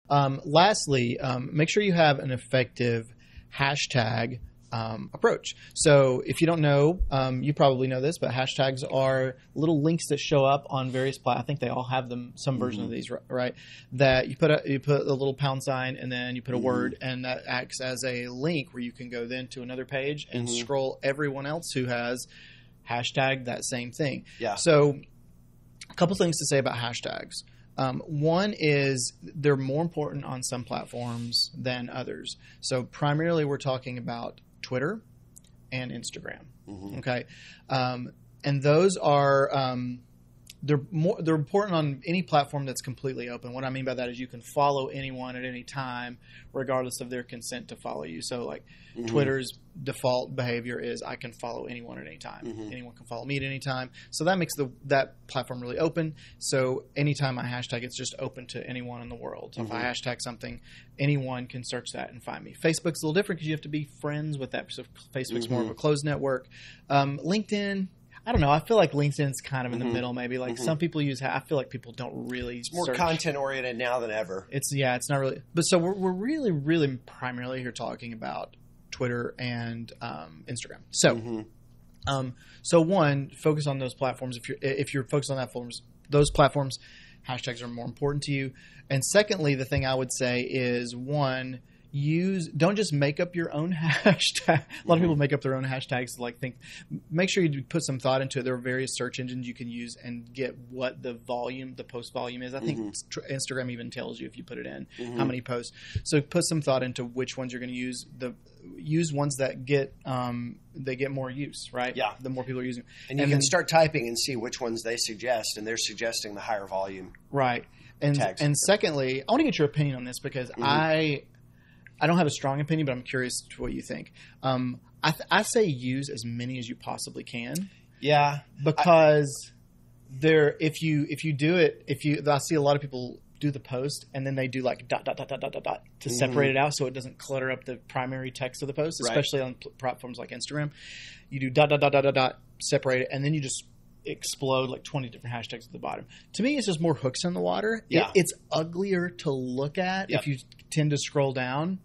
Lastly, make sure you have an effective hashtag approach. So if you don't know, you probably know this, but hashtags are little links that show up on various I think they all have them, some version of these, right? That you put a little pound sign and then you put a word, and that acts as a link where you can go then to another page and scroll everyone else who has hashtagged that same thing. Yeah. So a couple things to say about hashtags. One is they're more important on some platforms than others. So primarily we're talking about Twitter and Instagram. Okay. And those are, they're important on any platform that's completely open. What I mean by that is you can follow anyone at any time, regardless of their consent to follow you. So like Twitter's default behavior is I can follow anyone at any time. Anyone can follow me at any time. So that makes that platform really open. So anytime I hashtag, it's just open to anyone in the world. So if I hashtag something, anyone can search that and find me. Facebook's a little different because you have to be friends with that. So Facebook's more of a closed network. LinkedIn, I don't know. I feel like LinkedIn's kind of in the middle, maybe. Like some people I feel like people don't really It's more search. content oriented now than ever. It's not really. But so we're really, really primarily here talking about Twitter and Instagram. So, so one, focus on those platforms. If you're focused on those platforms, hashtags are more important to you. And secondly, the thing I would say is one, don't just make up your own hashtag. A lot of people make up their own hashtags. Make sure you put some thought into it. There are various search engines you can use and get what the post volume is. I think Instagram even tells you if you put it in how many posts. So put some thought into which ones you're going to use. Use ones that get more use, right? Yeah. The more people are using, and you can start typing and see which ones they suggest, and they're suggesting the higher volume, right? And tags. And secondly, I want to get your opinion on this because I don't have a strong opinion, but I'm curious to what you think. I say use as many as you possibly can. Yeah, because if you do it, I see a lot of people do the post and then they do like dot to separate it out so it doesn't clutter up the primary text of the post, especially on platforms like Instagram. You do dot, separate it, and then you just explode like 20 different hashtags at the bottom. To me, it's just more hooks in the water. Yeah. It's uglier to look at if you tend to scroll down.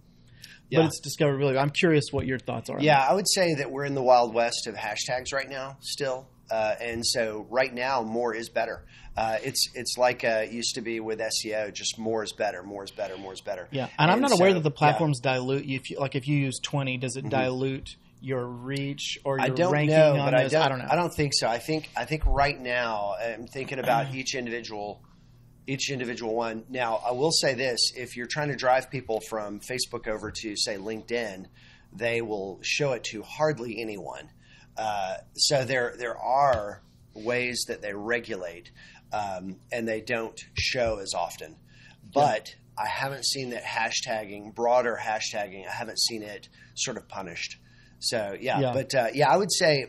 But it's discoverability. I'm curious what your thoughts are. Yeah, I would say that we're in the Wild West of hashtags right now still. And so right now, more is better. It's like it used to be with SEO, just more is better, more is better, more is better. Yeah, and I'm not aware that the platforms dilute you. If you use 20, does it dilute your reach or your ranking on those? I don't know. I don't think so. I think right now I'm thinking about each individual one. Now, I will say this. If you're trying to drive people from Facebook over to, say, LinkedIn, they will show it to hardly anyone. So there are ways that they regulate, and they don't show as often. But I haven't seen that broader hashtagging, I haven't seen it sort of punished. So I would say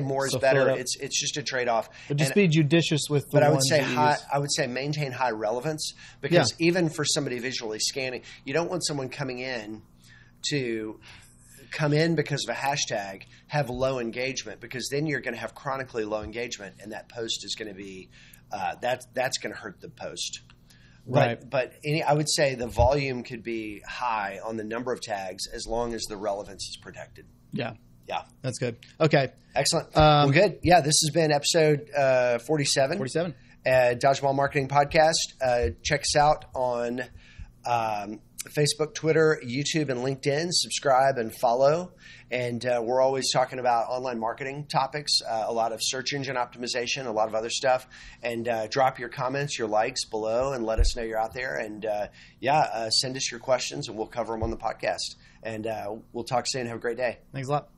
more is better. It's just a trade off. But just be judicious with the But ones I would say maintain high relevance because even for somebody visually scanning, you don't want someone coming in because of a hashtag, have low engagement, because then you're going to have chronically low engagement, and that post is going to be that's going to hurt the post. Right. But I would say the volume could be high on the number of tags as long as the relevance is protected. Yeah. Yeah. That's good. Okay. Excellent. Well, good. Yeah, this has been episode 47. 47. Dodgeball Marketing Podcast. Check us out on Facebook, Twitter, YouTube, and LinkedIn. Subscribe and follow. And we're always talking about online marketing topics, a lot of search engine optimization, a lot of other stuff. And drop your comments, your likes below, and let us know you're out there. And send us your questions, and we'll cover them on the podcast. And we'll talk soon. Have a great day. Thanks a lot.